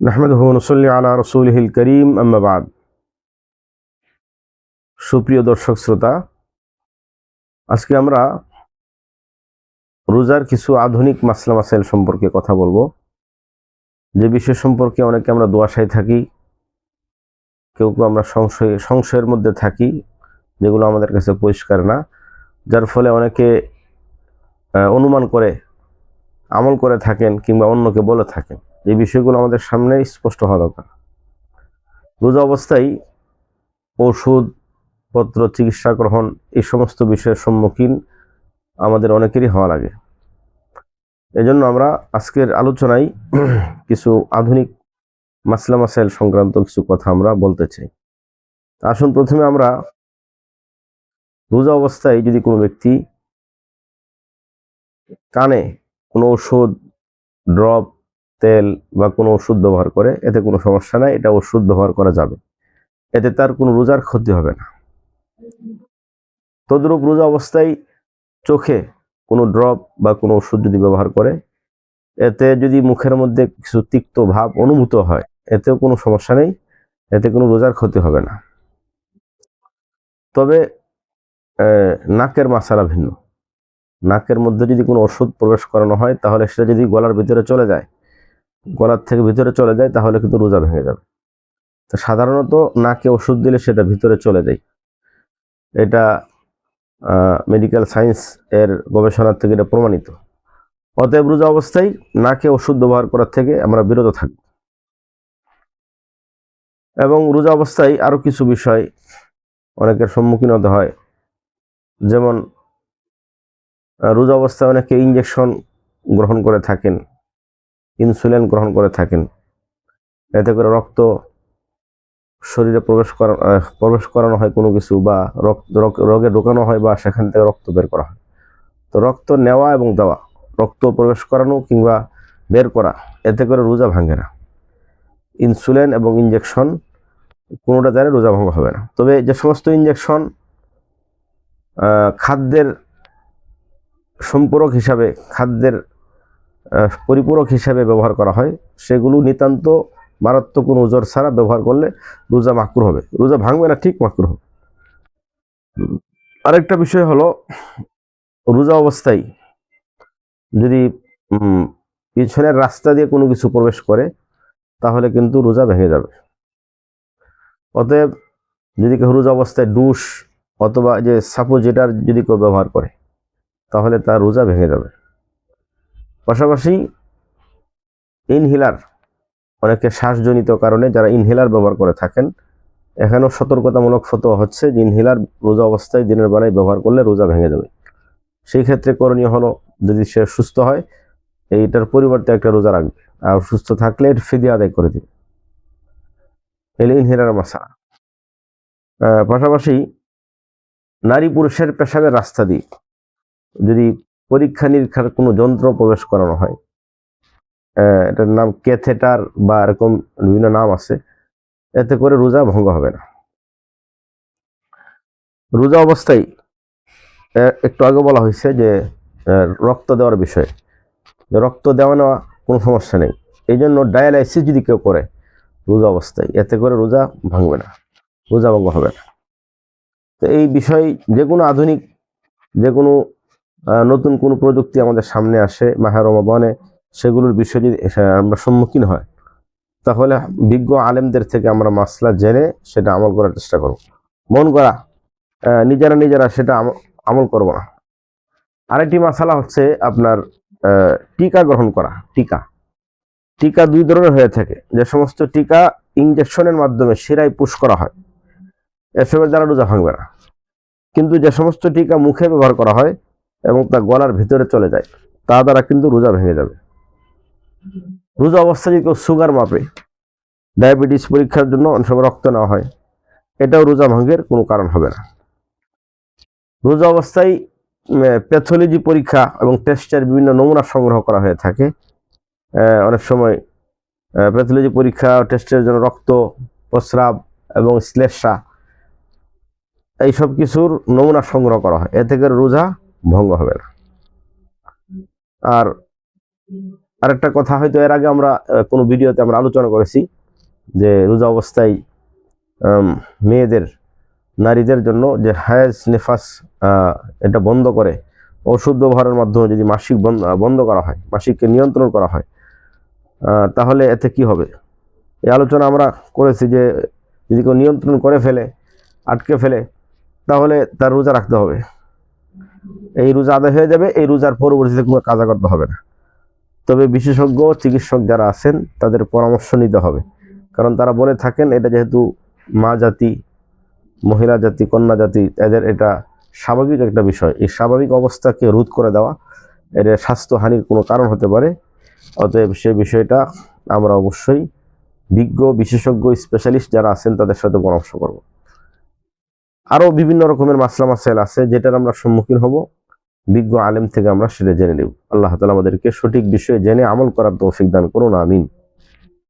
নাহমাদুহু ওয়া নুসাল্লি আলা রাসূলিহিল কারীম আম্মা বা'দ। সুপ্রিয় দর্শক শ্রোতা, আজকে আমরা রোজার কিছু আধুনিক মাসলা মাসাইল সম্পর্কে কথা বলবো, যে বিষয় সম্পর্কে অনেকে আমরা দোয়াশায় থাকি, কেউ কেউ আমরা সংশয়ের মধ্যে থাকি, যেগুলো আমাদের কাছে পরিষ্কার না, যার ফলে অনেকে অনুমান করে আমল করে থাকেন কিংবা অন্যকে বলে থাকেন। এই বিষয়গুলো আমাদের সামনে স্পষ্ট হওয়া দরকার। রোজা অবস্থায় ওষুধপত্র, চিকিৎসা গ্রহণ, এই সমস্ত বিষয়ের সম্মুখীন আমাদের অনেকেরই হওয়া লাগে। এজন্য আমরা আজকের আলোচনায় কিছু আধুনিক মাসলা মাসাইল সংক্রান্ত কিছু কথা আমরা বলতে চাই। আসুন প্রথমে আমরা রোজা অবস্থায় যদি কোনো ব্যক্তি কানে কোনো ওষুধ, ড্রপ, তেল বা কোনো ওষুধ ব্যবহার করে, এতে কোনো সমস্যা নাই, এটা ওষুধ ব্যবহার করা যাবে, এতে তার কোনো রোজার ক্ষতি হবে না। তদ্রূপ রোজা অবস্থায় চোখে কোনো ড্রপ বা কোনো ওষুধ যদি ব্যবহার করে, এতে যদি মুখের মধ্যে কিছু তিক্ত ভাব অনুভূত হয়, এতেও কোনো সমস্যা নেই, এতে কোনো রোজার ক্ষতি হবে না। তবে নাকের মাসালা ভিন্ন। নাকের মধ্যে যদি কোনো ওষুধ প্রবেশ করানো হয়, তাহলে সেটা যদি গলার ভিতরে চলে যায়, গলার থেকে ভিতরে চলে যায়, তাহলে কিন্তু রোজা ভেঙে যাবে। তো সাধারণত নাকে ওষুধ দিলে সেটা ভিতরে চলে যায়, এটা মেডিকেল সায়েন্স এর গবেষণা থেকে এটা প্রমাণিত। অতএব রোজা অবস্থায় নাকে ওষুধ ব্যবহার করার থেকে আমরা বিরত থাকব। এবং রোজা অবস্থায় আরো কিছু বিষয় অনেকের সম্মুখীন হতে হয়, যেমন রোজা অবস্থায় অনেকে ইনজেকশন গ্রহণ করে থাকেন, ইনসুলিন গ্রহণ করে থাকেন, এতে করে রক্ত শরীরে প্রবেশ করানো হয় কোনো কিছু, বা রোগে ঢোকানো হয়, বা সেখান থেকে রক্ত বের করা হয়। তো রক্ত নেওয়া এবং দেওয়া, রক্ত প্রবেশ করানো কিংবা বের করা, এতে করে রোজা ভাঙে না। ইনসুলিন এবং ইনজেকশন কোনোটা দ্বারা রোজা ভঙ্গ হবে না। তবে যে সমস্ত ইনজেকশন খাদ্যের সম্পূরক হিসাবে, খাদ্যের পরিপূরক হিসাবে ব্যবহার করা হয়, সেগুলো নিতান্ত মারাত্মক কোনো ওজর ছাড়া ব্যবহার করলে রোজা মাকরুহ হবে, রোজা ভাঙবে না, ঠিক মাকরুহ হবে। আরেকটা বিষয় হলো, রোজা অবস্থায় যদি পিছনের রাস্তা দিয়ে কোনো কিছু প্রবেশ করে, তাহলে কিন্তু রোজা ভেঙে যাবে। অতএব যদি কেউ রোজা অবস্থায় ডুস অথবা যে সাপোজিটার যদি কেউ ব্যবহার করে, তাহলে তার রোজা ভেঙে যাবে। পাশাপাশি ইনহেলার, অনেকে শ্বাসজনিত কারণে যারা ইনহেলার ব্যবহার করে থাকেন, এখানেও সতর্কতামূলক ফতোয়া হচ্ছে যে ইনহেলার রোজা অবস্থায় দিনের বেলায় ব্যবহার করলে রোজা ভেঙে যাবে। সেই ক্ষেত্রে করণীয় হলো, যদি সে সুস্থ হয়, এইটার পরিবর্তে একটা রোজা রাখবে, আর সুস্থ থাকলে এর ফিদিয়া আদায় করে দিবে। এলে ইনহেলার মাসালা। পাশাপাশি নারী পুরুষের পেশাবের রাস্তা দিয়ে যদি পরীক্ষা নিরীক্ষার কোনো যন্ত্র প্রবেশ করানো হয়, এটার নাম ক্যাথেটার বা এরকম বিভিন্ন নাম আছে, এতে করে রোজা ভঙ্গ হবে না। রোজা অবস্থায় একটু আগে বলা হয়েছে যে রক্ত দেওয়ার বিষয়ে, রক্ত দেওয়া নেওয়া কোনো সমস্যা নেই। এই জন্য ডায়ালাইসিস যদি কেউ করে রোজা অবস্থায়, এতে করে রোজা ভাঙবে না, রোজা ভঙ্গ হবে না। তো এই বিষয়, যে কোনো আধুনিক, যে কোনো নতুন কোনো প্রযুক্তি আমাদের সামনে আসে মাহে রমাদানে, সেগুলোর বিষয় যদি আমরা সম্মুখীন হয়, তাহলে বিজ্ঞ আলেমদের থেকে আমরা মাসলা জেনে সেটা আমল করার চেষ্টা করব। মন করা নিজেরা সেটা আমল করব না। আরেকটি মাসালা হচ্ছে আপনার টিকা গ্রহণ করা। টিকা দুই ধরনের হয়ে থাকে। যে সমস্ত টিকা ইনজেকশনের মাধ্যমে শিরায় পুশ করা হয়, এসবের দ্বারা রোজা ভাঙবে না। কিন্তু যে সমস্ত টিকা মুখে ব্যবহার করা হয় এবং তা গলার ভিতরে চলে যায়, তা দ্বারা কিন্তু রোজা ভেঙে যাবে। রোজা অবস্থায় যদি কেউ সুগার মাপে, ডায়াবেটিস পরীক্ষার জন্য অনেক সময় রক্ত নেওয়া হয়, এটাও রোজা ভঙ্গের কোনো কারণ হবে না। রোজা অবস্থায় প্যাথোলজি পরীক্ষা এবং টেস্টের বিভিন্ন নমুনা সংগ্রহ করা হয়ে থাকে। অনেক সময় প্যাথোলজি পরীক্ষা টেস্টের জন্য রক্ত, প্রস্রাব এবং শ্লেষ্মা, এইসব কিছুর নমুনা সংগ্রহ করা হয়, এ থেকে রোজা ভঙ্গ হবে না। আর আরেকটা কথা হয়তো এর আগে আমরা কোনো ভিডিওতে আমরা আলোচনা করেছি যে রোজা অবস্থায় মেয়েদের নারীদের জন্য যে হায়েজ নেফাস এটা বন্ধ করে ওষুধ ব্যবহারের মাধ্যমে যদি মাসিক বন্ধ করা হয়, মাসিককে নিয়ন্ত্রণ করা হয়, তাহলে এতে কি হবে? এই আলোচনা আমরা করেছি যে যদি কেউ নিয়ন্ত্রণ করে ফেলে, আটকে ফেলে, তাহলে তার রোজা রাখতে হবে, এই রোজা আদায় হয়ে যাবে, এই রোজার পরবর্তীতে কোনো কাজা করতে হবে না। তবে বিশেষজ্ঞ চিকিৎসক যারা আছেন তাদের পরামর্শ নিতে হবে, কারণ তারা বলে থাকেন এটা যেহেতু মা জাতি, মহিলা জাতি, কন্যা জাতি, এদের এটা স্বাভাবিক একটা বিষয়, এই স্বাভাবিক অবস্থাকে রোধ করে দেওয়া এর স্বাস্থ্যহানির কোনো কারণ হতে পারে। অতএব সে বিষয়টা আমরা অবশ্যই বিজ্ঞ বিশেষজ্ঞ স্পেশালিস্ট যারা আছেন তাদের সাথে পরামর্শ করব। আরও বিভিন্ন রকমের মাসলা মাসাইল আছে যেটার আমরা সম্মুখীন হব, বিজ্ঞ আলেম থেকে আমরা সেটা জেনে নেব। আল্লাহ তাআলা আমাদেরকে সঠিক বিষয়ে জেনে আমল করার তৌফিক দান করুন, আমিন।